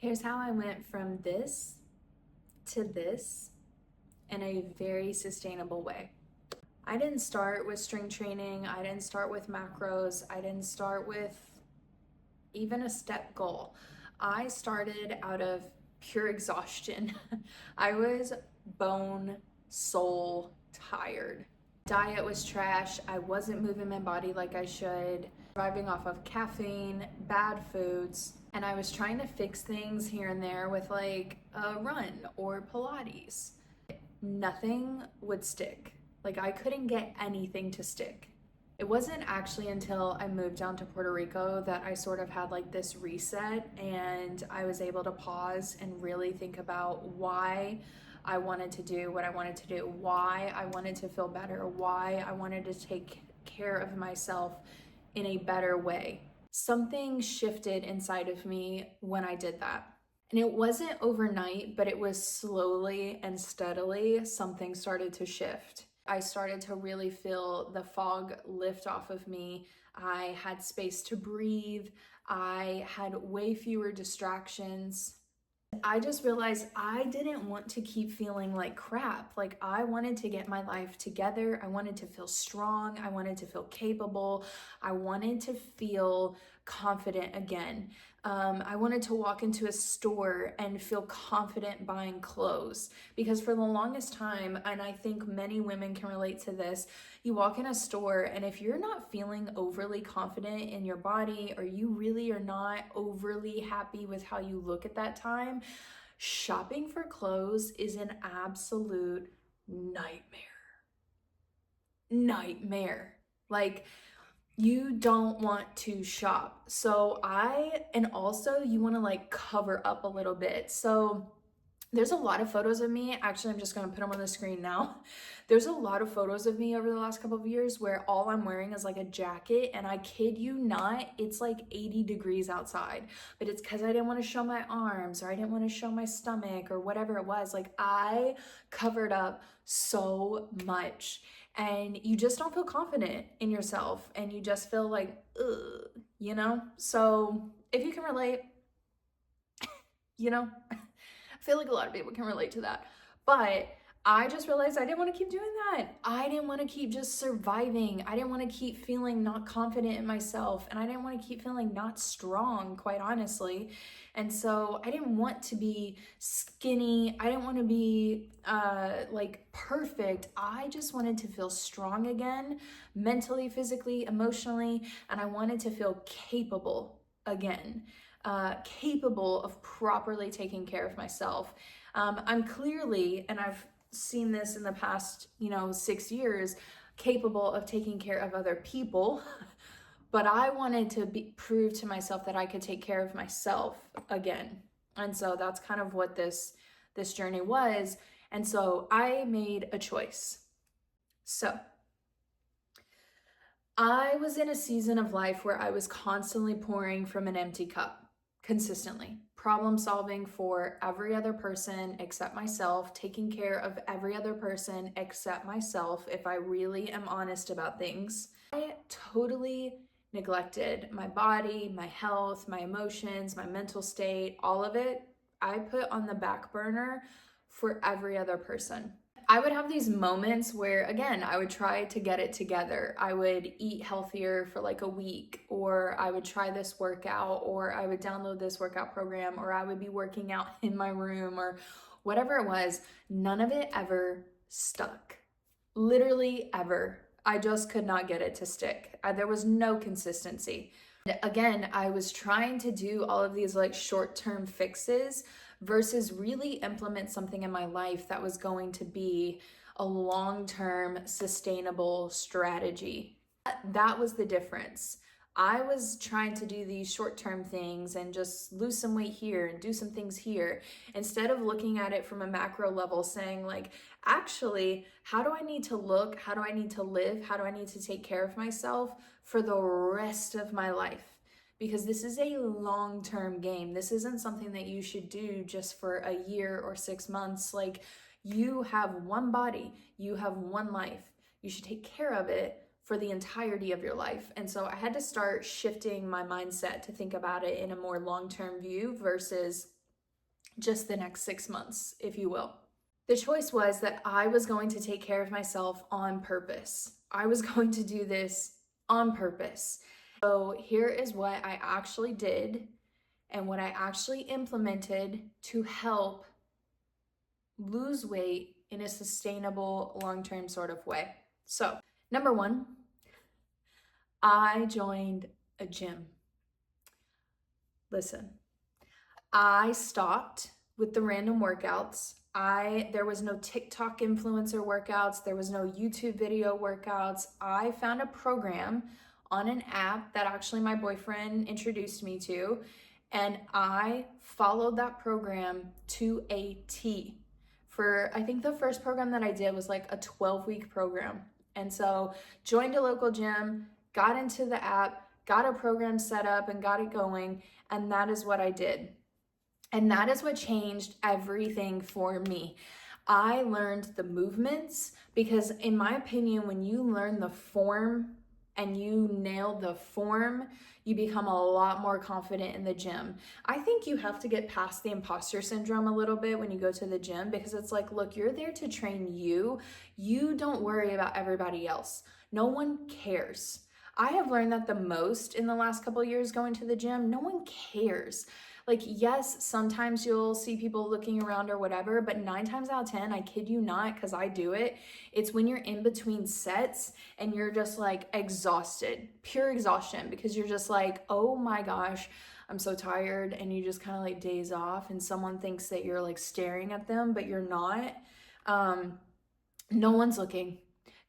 Here's how I went from this to this in a very sustainable way. I didn't start with strength training. I didn't start with macros. I didn't start with even a step goal. I started out of pure exhaustion. I was bone, soul tired. Diet was trash. I wasn't moving my body like I should, surviving off of caffeine, bad foods, and I was trying to fix things here and there with like a run or Pilates. Nothing would stick. Like I couldn't get anything to stick. It wasn't actually until I moved down to Puerto Rico that I sort of had like this reset and I was able to pause and really think about why I wanted to do what I wanted to do, why I wanted to feel better, why I wanted to take care of myself in a better way. Something shifted inside of me when I did that. And it wasn't overnight, but it was slowly and steadily something started to shift. I started to really feel the fog lift off of me. I had space to breathe. I had way fewer distractions. I just realized I didn't want to keep feeling like crap. Like I wanted to get my life together. I wanted to feel strong. I wanted to feel capable. I wanted to feel confident again. I wanted to walk into a store and feel confident buying clothes because for the longest time, and I think many women can relate to this, you walk in a store and if you're not feeling overly confident in your body or you really are not overly happy with how you look at that time, shopping for clothes is an absolute nightmare. Nightmare. Like, you don't want to shop. And also you want to like cover up a little bit. So there's a lot of photos of me. Actually, I'm just going to put them on the screen now. There's a lot of photos of me over the last couple of years where all I'm wearing is like a jacket, and I kid you not, it's like 80 degrees outside, but it's because I didn't want to show my arms or I didn't want to show my stomach or whatever it was. Like I covered up so much. And you just don't feel confident in yourself and you just feel like, ugh, you know? So if you can relate, you know, I feel like a lot of people can relate to that. But I just realized I didn't want to keep doing that. I didn't want to keep just surviving. I didn't want to keep feeling not confident in myself. And I didn't want to keep feeling not strong, quite honestly. And so I didn't want to be skinny. I didn't want to be like perfect. I just wanted to feel strong again, mentally, physically, emotionally. And I wanted to feel capable again. Capable of properly taking care of myself. I'm clearly, and I've seen this in the past, 6 years, capable of taking care of other people, but I wanted to prove to myself that I could take care of myself again. And so that's kind of what this journey was. And so I made a choice. So I was in a season of life where I was constantly pouring from an empty cup, consistently. Problem solving for every other person except myself, taking care of every other person except myself, if I really am honest about things. I totally neglected my body, my health, my emotions, my mental state, all of it. I put on the back burner for every other person. I would have these moments where, again, I would try to get it together. I would eat healthier for like a week, or I would try this workout, or I would download this workout program, or I would be working out in my room, or whatever it was. None of it ever stuck. Literally ever. I just could not get it to stick. There was no consistency. Again, I was trying to do all of these like short-term fixes versus really implement something in my life that was going to be a long-term sustainable strategy. That was the difference. I was trying to do these short-term things and just lose some weight here and do some things here, instead of looking at it from a macro level, saying like, actually, how do I need to look? How do I need to live? How do I need to take care of myself for the rest of my life? Because this is a long-term game. This isn't something that you should do just for a year or 6 months. Like, you have one body, you have one life. You should take care of it for the entirety of your life. And so I had to start shifting my mindset to think about it in a more long-term view versus just the next 6 months, if you will. The choice was that I was going to take care of myself on purpose. I was going to do this on purpose. So here is what I actually did and what I actually implemented to help lose weight in a sustainable, long-term sort of way. So, number one, I joined a gym. Listen, I stopped with the random workouts. There was no TikTok influencer workouts. There was no YouTube video workouts. I found a program on an app that actually my boyfriend introduced me to, and I followed that program to a T. I think the first program that I did was like a 12-week program. And so joined a local gym, got into the app, got a program set up and got it going. And that is what I did. And that is what changed everything for me. I learned the movements because in my opinion, when you learn the form and you nail the form, you become a lot more confident in the gym. I think you have to get past the imposter syndrome a little bit when you go to the gym, because it's like, look, you're there to train you. You don't worry about everybody else. No one cares. I have learned that the most in the last couple of years going to the gym. No one cares. Like, yes, sometimes you'll see people looking around or whatever, but 9 times out of 10, I kid you not, because I do it, it's when you're in between sets and you're just like exhausted, pure exhaustion, because you're just like, oh my gosh, I'm so tired, and you just kind of like daze off and someone thinks that you're like staring at them, but you're not. No one's looking.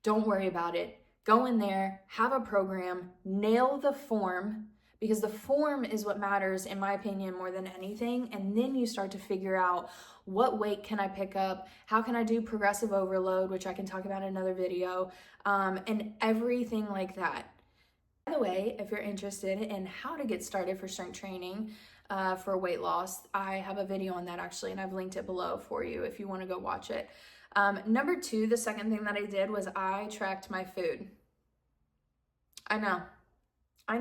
Don't worry about it. Go in there, have a program, nail the form, because the form is what matters, in my opinion, more than anything. And then you start to figure out, what weight can I pick up? How can I do progressive overload, which I can talk about in another video, and everything like that. By the way, if you're interested in how to get started for strength training for weight loss, I have a video on that actually, and I've linked it below for you if you want to go watch it. Number 2, the second thing that I did was I tracked my food. I know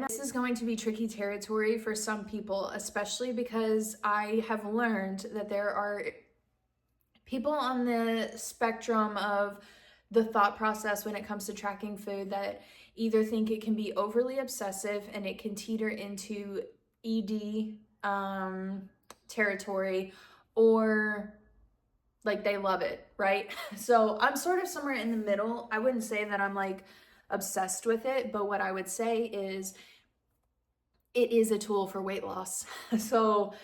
this is going to be tricky territory for some people, especially because I have learned that there are people on the spectrum of the thought process when it comes to tracking food that either think it can be overly obsessive and it can teeter into ED territory, or like they love it, right? So I'm sort of somewhere in the middle. I wouldn't say that I'm like obsessed with it, but what I would say is it is a tool for weight loss. So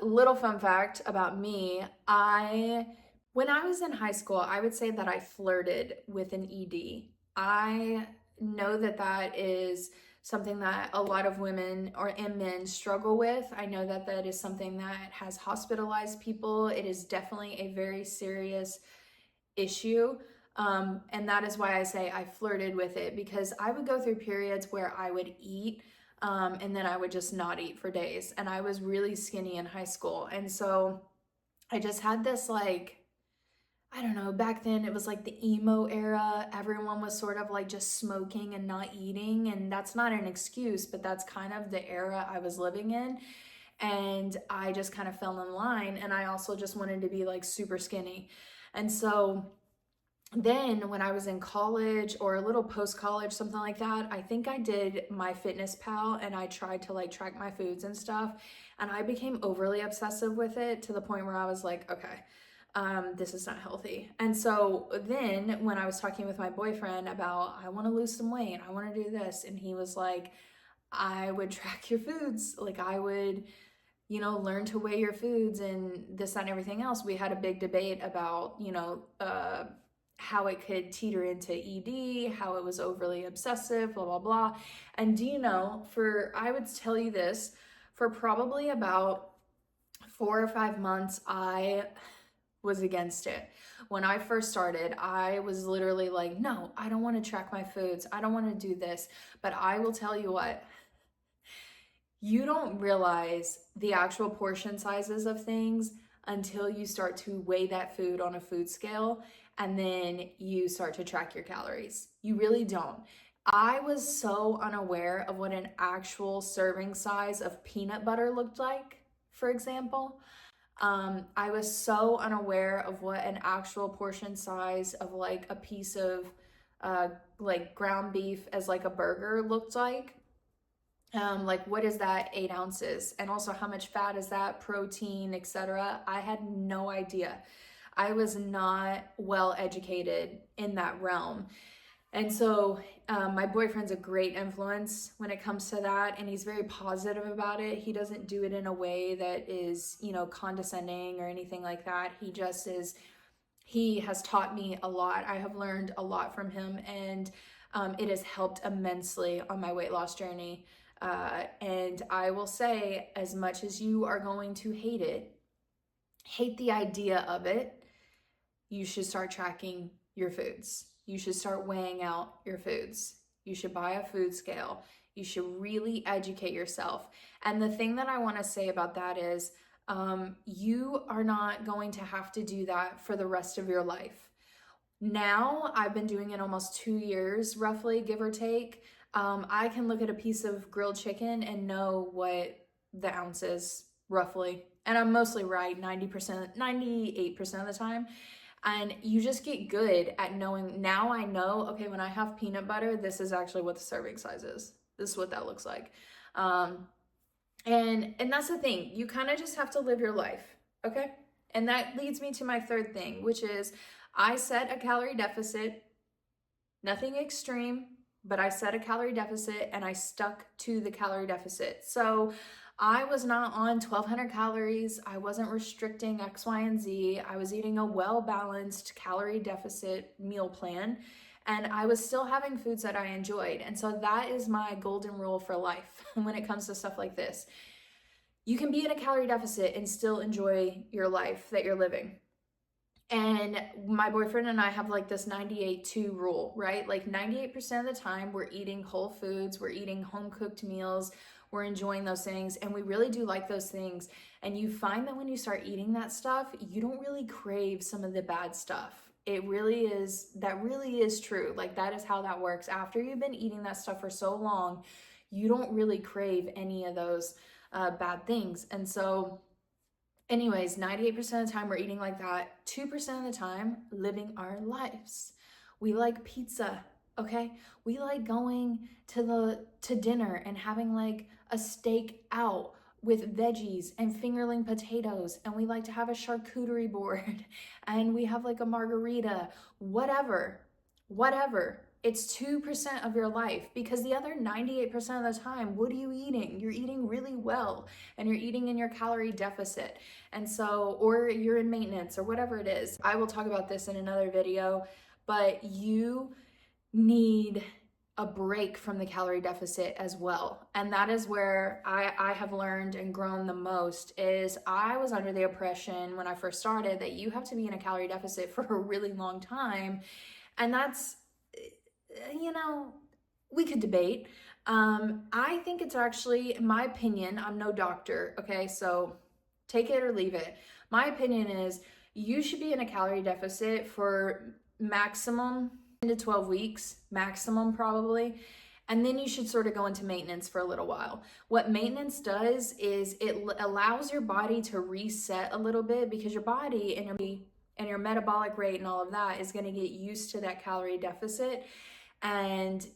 little fun fact about me, when I was in high school, I would say that I flirted with an ED. I know that that is something that a lot of women and men struggle with. I know that that is something that has hospitalized people. It is definitely a very serious issue. And that is why I say I flirted with it, because I would go through periods where I would eat and then I would just not eat for days. And I was really skinny in high school. And so I just had this like, I don't know, back then it was like the emo era. Everyone was sort of like just smoking and not eating. And that's not an excuse, but that's kind of the era I was living in. And I just kind of fell in line. And I also just wanted to be like super skinny. And so then when I was in college or a little post-college, something like that, I think I did MyFitnessPal and I tried to like track my foods and stuff. And I became overly obsessive with it to the point where I was like, okay, this is not healthy. And so then when I was talking with my boyfriend about, I want to lose some weight, I want to do this. And he was like, I would track your foods. Like I would, learn to weigh your foods and this, that, and everything else. We had a big debate about, how it could teeter into ED, how it was overly obsessive, blah, blah, blah. And I would tell you this, for probably about 4 or 5 months, I was against it. When I first started, I was literally like, no, I don't want to track my foods. I don't want to do this. But I will tell you what, you don't realize the actual portion sizes of things until you start to weigh that food on a food scale and then you start to track your calories. You really don't. I was so unaware of what an actual serving size of peanut butter looked like, for example. I was so unaware of what an actual portion size of like a piece of like ground beef as like a burger looked like. Like what is that, 8 ounces? And also how much fat is that, protein, etc. I had no idea. I was not well educated in that realm. And so my boyfriend's a great influence when it comes to that, and he's very positive about it. He doesn't do it in a way that is, you know, condescending or anything like that. He just is, he has taught me a lot. I have learned a lot from him, and it has helped immensely on my weight loss journey. And I will say, as much as you are going to hate it, hate the idea of it, you should start tracking your foods. You should start weighing out your foods. You should buy a food scale. You should really educate yourself. And the thing that I want to say about that is you are not going to have to do that for the rest of your life. Now, I've been doing it almost 2 years, roughly, give or take. I can look at a piece of grilled chicken and know what the ounce is, roughly. And I'm mostly right 90%, 98% of the time. And you just get good at knowing. Now I know, okay, when I have peanut butter, this is actually what the serving size is. This is what that looks like. And that's the thing. You kind of just have to live your life, okay? And that leads me to my third thing, which is I set a calorie deficit. Nothing extreme, but I set a calorie deficit and I stuck to the calorie deficit. So I was not on 1,200 calories. I wasn't restricting X, Y, and Z. I was eating a well-balanced calorie deficit meal plan, and I was still having foods that I enjoyed. And so that is my golden rule for life when it comes to stuff like this. You can be in a calorie deficit and still enjoy your life that you're living. And my boyfriend and I have like this 98-2 rule, right? Like 98% of the time we're eating whole foods, we're eating home cooked meals, we're enjoying those things, and we really do like those things. And you find that when you start eating that stuff, you don't really crave some of the bad stuff. It really is, that really is true. Like that is how that works. After you've been eating that stuff for so long, you don't really crave any of those bad things. And so anyways, 98% of the time we're eating like that. 2% of the time, living our lives. We like pizza, okay? We like going to dinner and having like a steak out with veggies and fingerling potatoes, and we like to have a charcuterie board and we have like a margarita, whatever. It's 2% of your life, because the other 98% of the time, what are you eating? You're eating really well, and you're eating in your calorie deficit. And so, or you're in maintenance or whatever it is. I will talk about this in another video, but you need a break from the calorie deficit as well. And that is where I have learned and grown the most. Is I was under the impression when I first started that you have to be in a calorie deficit for a really long time. And that's, you know, we could debate. I think it's actually, in my opinion, I'm no doctor, okay? So take it or leave it. My opinion is you should be in a calorie deficit for maximum 10 to 12 weeks, maximum probably. And then you should sort of go into maintenance for a little while. What maintenance does is it allows your body to reset a little bit, because your body and your metabolic rate and all of that is going to get used to that calorie deficit, and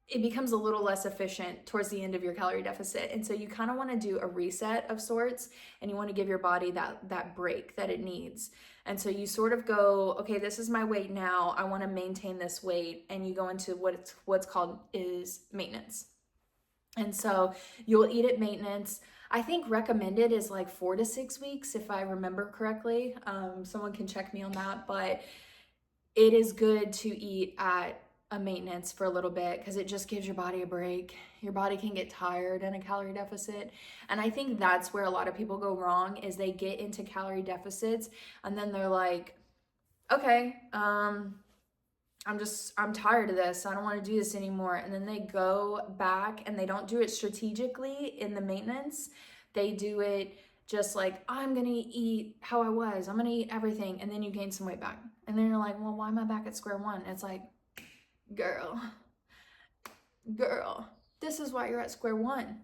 it becomes a little less efficient towards the end of your calorie deficit. And so you kind of want to do a reset of sorts, and you want to give your body that break that it needs. And so you sort of go, okay, this is my weight now, I want to maintain this weight, and you go into what's called is maintenance. And so you'll eat at maintenance. I think recommended is like 4 to 6 weeks, if I remember correctly. Someone can check me on that, but it is good to eat at a maintenance for a little bit, because it just gives your body a break. Your body can get tired in a calorie deficit. And I think that's where a lot of people go wrong, is they get into calorie deficits and then they're like, okay, I'm tired of this. I don't want to do this anymore. And then they go back and they don't do it strategically in the maintenance. They do it just like, I'm going to eat how I was. I'm going to eat everything. And then you gain some weight back. And then you're like, well, why am I back at square one? It's like, girl, this is why you're at square one.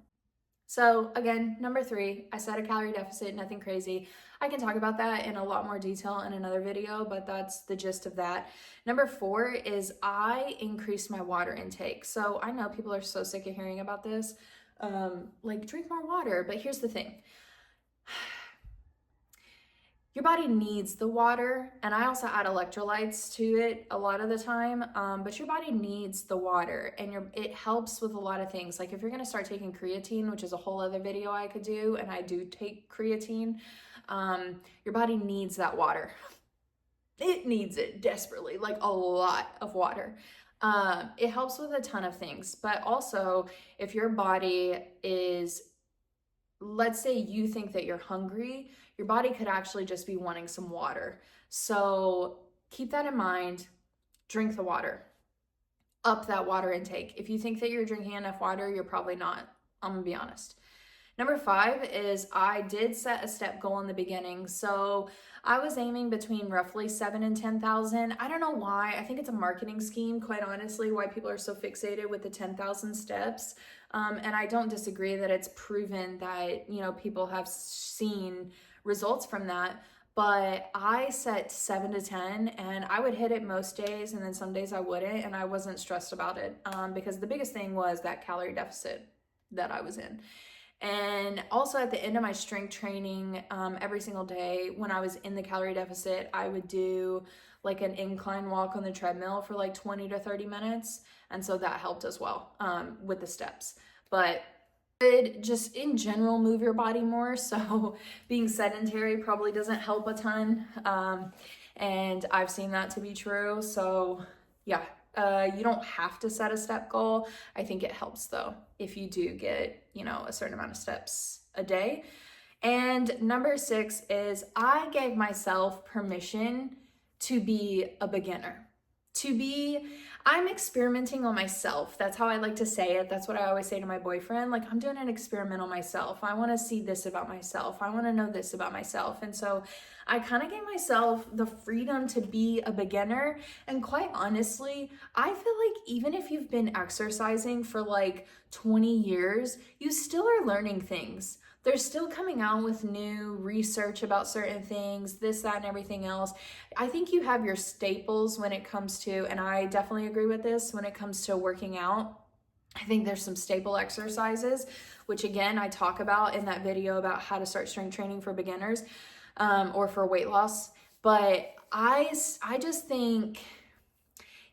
So again, number 3, I set a calorie deficit, nothing crazy. I can talk about that in a lot more detail in another video, but that's the gist of that. Number 4 is I increased my water intake. So I know people are so sick of hearing about this, like drink more water, but here's the thing. Your body needs the water, and I also add electrolytes to it a lot of the time, but your body needs the water, and it helps with a lot of things. Like if you're gonna start taking creatine, which is a whole other video I could do, and I do take creatine, your body needs that water. It needs it desperately, like a lot of water. It helps with a ton of things, but also if your body is, let's say you think that you're hungry, your body could actually just be wanting some water. So keep that in mind. Drink the water. Up that water intake. If you think that you're drinking enough water, you're probably not. I'm gonna be honest. Number 5 is I did set a step goal in the beginning. So I was aiming between roughly 7 and 10,000. I don't know why. I think it's a marketing scheme, quite honestly, why people are so fixated with the 10,000 steps. And I don't disagree that it's proven that, people have seen results from that. But I set 7 to 10 and I would hit it most days, and then some days I wouldn't, and I wasn't stressed about it because the biggest thing was that calorie deficit that I was in. And also at the end of my strength training, every single day when I was in the calorie deficit, I would do like an incline walk on the treadmill for like 20 to 30 minutes. And so that helped as well with the steps. But just in general move your body more. So being sedentary probably doesn't help a ton. And I've seen that to be true. So yeah, you don't have to set a step goal. I think it helps though if you do get, a certain amount of steps a day. And number 6 is I gave myself permission to be a beginner. I'm experimenting on myself. That's how I like to say it. That's what I always say to my boyfriend. Like, I'm doing an experiment on myself. I want to see this about myself. I want to know this about myself. And so I kind of gave myself the freedom to be a beginner. And quite honestly, I feel like even if you've been exercising for like 20 years, you still are learning things. They're still coming out with new research about certain things, this, that, and everything else. I think you have your staples when it comes to, and I definitely agree with this, when it comes to working out. I think there's some staple exercises, which again, I talk about in that video about how to start strength training for beginners or for weight loss. But I just think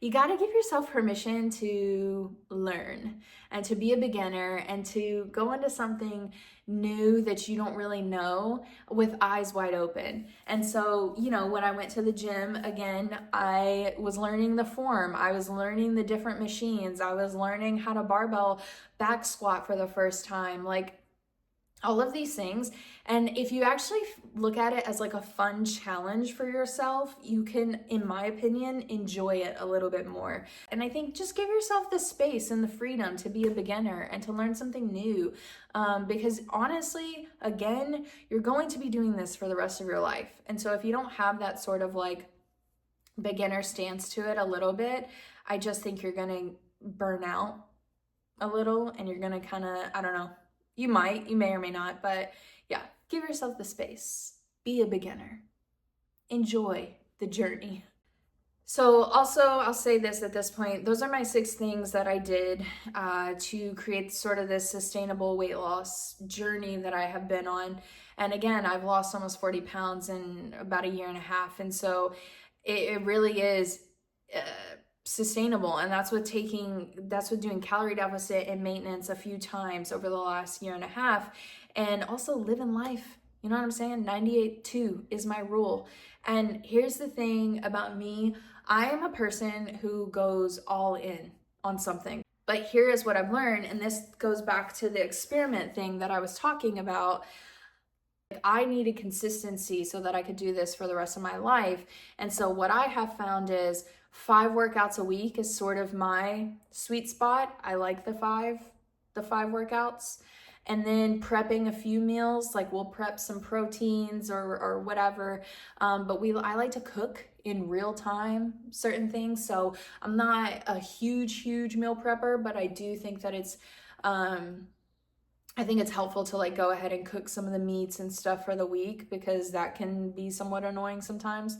you got to give yourself permission to learn and to be a beginner and to go into something new that you don't really know with eyes wide open. And so, when I went to the gym again, I was learning the form. I was learning the different machines. I was learning how to barbell back squat for the first time. Like, all of these things. And if you actually look at it as like a fun challenge for yourself, you can, in my opinion, enjoy it a little bit more. And I think just give yourself the space and the freedom to be a beginner and to learn something new. Because honestly, again, you're going to be doing this for the rest of your life. And so if you don't have that sort of like beginner stance to it a little bit, I just think you're going to burn out a little, and you're going to kind of, I don't know, you may or may not, but yeah, give yourself the space. Be a beginner. Enjoy the journey. So also, I'll say this at this point, those are my 6 things that I did to create sort of this sustainable weight loss journey that I have been on. And again, I've lost almost 40 pounds in about a year and a half. And so it really is sustainable, and that's what doing calorie deficit and maintenance a few times over the last year and a half, and also living life. You know what I'm saying? 98.2 is my rule. And here's the thing about me, I am a person who goes all in on something. But here is what I've learned, and this goes back to the experiment thing that I was talking about. I needed consistency so that I could do this for the rest of my life. And so what I have found is 5 workouts a week is sort of my sweet spot. I like the five workouts. And then prepping a few meals, like we'll prep some proteins or whatever. But I like to cook in real time certain things. So I'm not a huge meal prepper, but I do think that it's I think it's helpful to like go ahead and cook some of the meats and stuff for the week, because that can be somewhat annoying sometimes.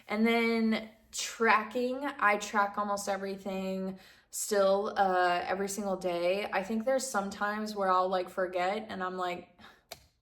And then tracking, I track almost everything still every single day. I think there's some times where I'll like forget and I'm like,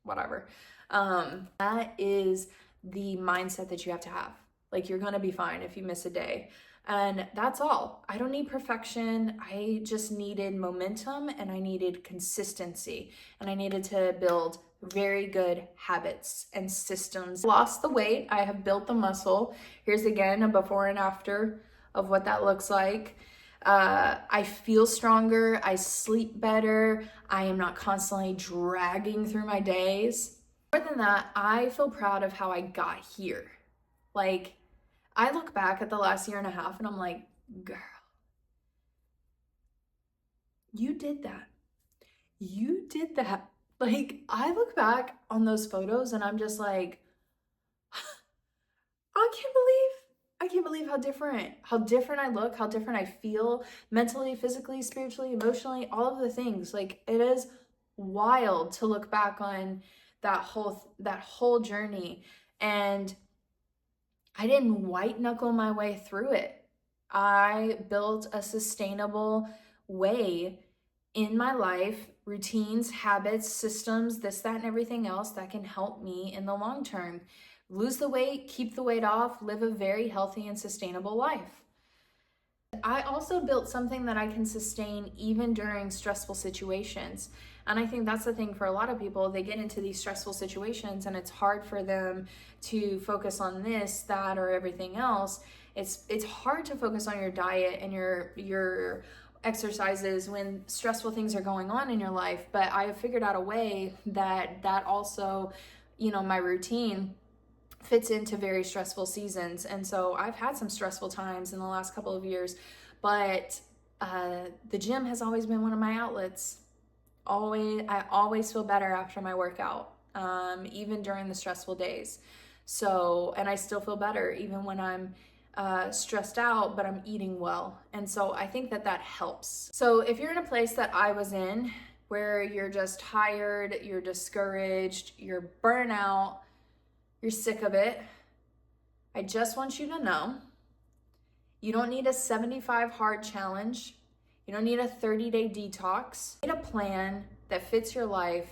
whatever. That is the mindset that you have to have. Like, you're gonna be fine if you miss a day. And that's all. I don't need perfection. I just needed momentum and I needed consistency. And I needed to build very good habits and systems. Lost the weight. I have built the muscle. Here's again a before and after of what that looks like. I feel stronger. I sleep better. I am not constantly dragging through my days. More than that, I feel proud of how I got here. Like, I look back at the last year and a half and I'm like, girl, you did that. You did that. Like, I look back on those photos and I'm just like, I can't believe how different I look, how different I feel mentally, physically, spiritually, emotionally, all of the things. Like, it is wild to look back on that whole journey. And I didn't white knuckle my way through it. I built a sustainable way in my life, routines, habits, systems, this, that, and everything else that can help me in the long term. Lose the weight, keep the weight off, live a very healthy and sustainable life. I also built something that I can sustain even during stressful situations. And I think that's the thing for a lot of people. They get into these stressful situations and it's hard for them to focus on this, that, or everything else. It's hard to focus on your diet and your exercises when stressful things are going on in your life. But I have figured out a way that also, my routine fits into very stressful seasons. And so I've had some stressful times in the last couple of years, but the gym has always been one of my outlets. I always feel better after my workout, even during the stressful days. So, and I still feel better even when I'm stressed out, but I'm eating well. And so I think that helps. So if you're in a place that I was in, where you're just tired, you're discouraged, you're burnout, you're sick of it, I just want you to know, you don't need a 75 hard challenge. You don't need a 30-day detox. You need a plan that fits your life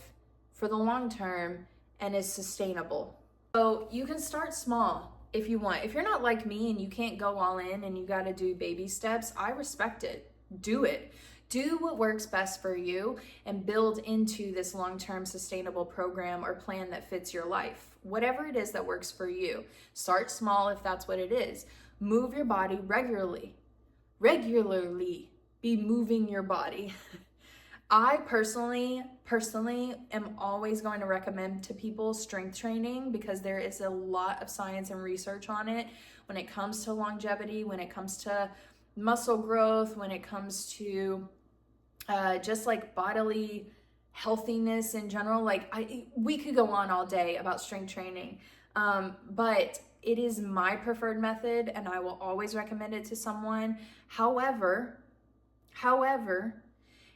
for the long term and is sustainable. So you can start small if you want. If you're not like me and you can't go all in and you got to do baby steps, I respect it. Do it. Do what works best for you and build into this long-term sustainable program or plan that fits your life. Whatever it is that works for you. Start small if that's what it is. Move your body regularly. Regularly be moving your body. I personally am always going to recommend to people strength training, because there is a lot of science and research on it when it comes to longevity, when it comes to muscle growth, when it comes to just like bodily healthiness in general. Like, we could go on all day about strength training, but it is my preferred method and I will always recommend it to someone. However,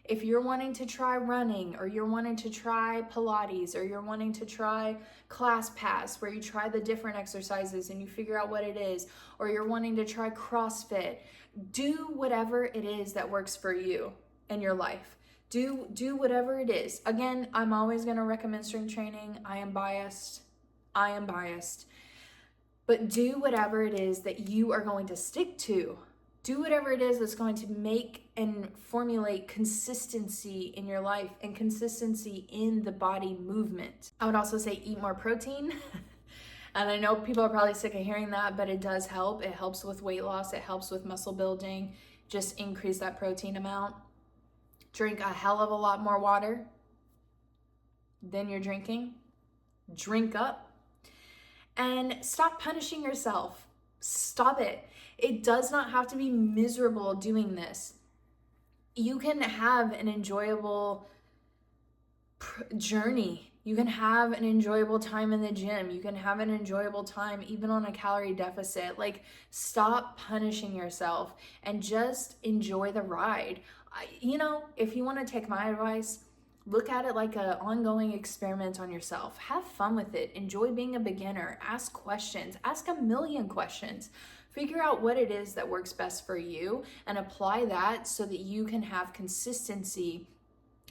if you're wanting to try running, or you're wanting to try Pilates, or you're wanting to try ClassPass, where you try the different exercises and you figure out what it is, or you're wanting to try CrossFit, do whatever it is that works for you in your life. Do whatever it is. Again, I'm always going to recommend strength training. I am biased. But do whatever it is that you are going to stick to. Do whatever it is that's going to make and formulate consistency in your life and consistency in the body movement. I would also say eat more protein. And I know people are probably sick of hearing that, but it does help. It helps with weight loss. It helps with muscle building. Just increase that protein amount. Drink a hell of a lot more water than you're drinking. Drink up. And stop punishing yourself. Stop it. It does not have to be miserable doing this. You can have an enjoyable journey. You can have an enjoyable time in the gym. You can have an enjoyable time even on a calorie deficit. Like, stop punishing yourself and just enjoy the ride. If you want to take my advice, Look at it like an ongoing experiment on yourself. Have fun with it. Enjoy being a beginner. Ask questions. Ask a million questions. Figure out what it is that works best for you and apply that so that you can have consistency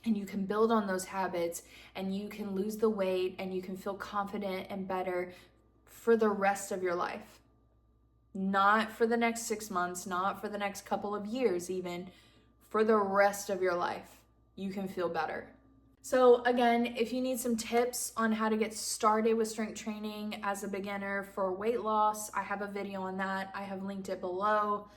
and you can build on those habits and you can lose the weight and you can feel confident and better for the rest of your life. Not for the next 6 months, not for the next couple of years even, for the rest of your life. You can feel better. So again, if you need some tips on how to get started with strength training as a beginner for weight loss, I have a video on that. I have linked it below.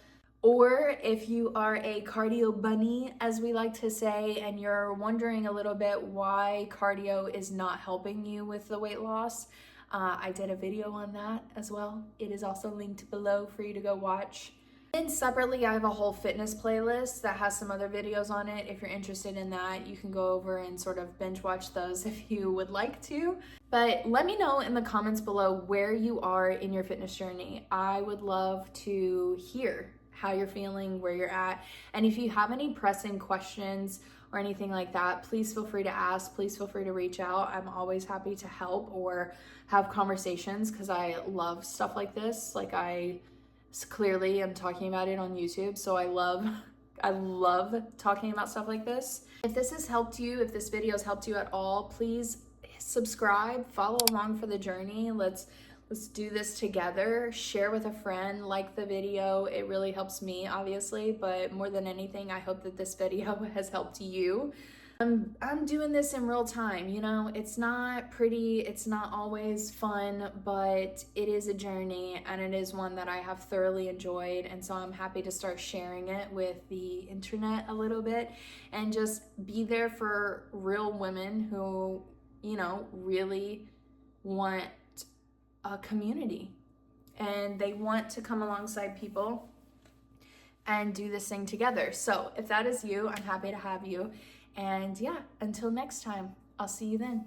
Or if you are a cardio bunny, as we like to say, and you're wondering a little bit why cardio is not helping you with the weight loss, I did a video on that as well. It is also linked below for you to go watch. And separately, I have a whole fitness playlist that has some other videos on it. If you're interested in that, you can go over and sort of binge watch those if you would like to. But let me know in the comments below where you are in your fitness journey. I would love to hear how you're feeling, where you're at. And if you have any pressing questions or anything like that, please feel free to ask. Please feel free to reach out. I'm always happy to help or have conversations because I love stuff like this. Like clearly I'm talking about it on YouTube, so I love talking about stuff like this. If this has helped you, if this video has helped you at all, please subscribe, follow along for the journey. Let's do this together. Share with a friend, like the video. It really helps me, obviously, but more than anything, I hope that this video has helped you. I'm doing this in real time, you know, it's not pretty, it's not always fun, but it is a journey and it is one that I have thoroughly enjoyed. And so I'm happy to start sharing it with the internet a little bit and just be there for real women who, you know, really want a community and they want to come alongside people and do this thing together. So if that is you, I'm happy to have you. And yeah, until next time, I'll see you then.